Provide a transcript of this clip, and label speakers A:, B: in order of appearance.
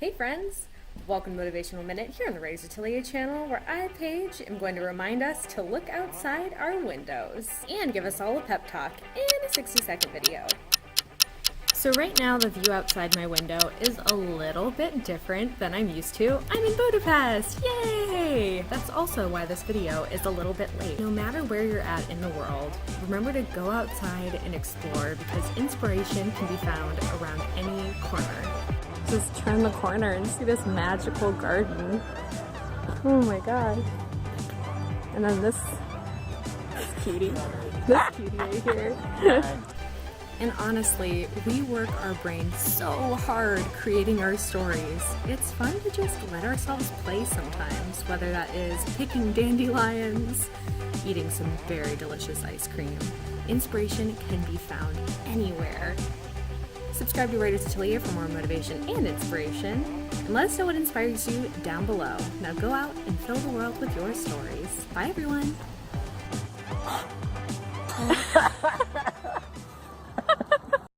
A: Hey friends! Welcome to Motivational Minute here on the Atelier channel, where I, Paige, am going to remind us to look outside our windows and give us all a pep talk in a 60-second video. So right now the view outside my window is a little bit different than I'm used to. I'm in Budapest! Yay! That's also why this video is a little bit late. No matter where you're at in the world, remember to go outside and explore because inspiration can be found around any corner. Just turn the corner and see this magical garden. Oh my god. And then this cutie right here. And honestly, we work our brains so hard creating our stories. It's fun to just let ourselves play sometimes, whether that is picking dandelions, eating some very delicious ice cream. Inspiration can be found anywhere. Subscribe to Writer's Atelier for more motivation and inspiration. And let us know what inspires you down below. Now go out and fill the world with your stories. Bye everyone!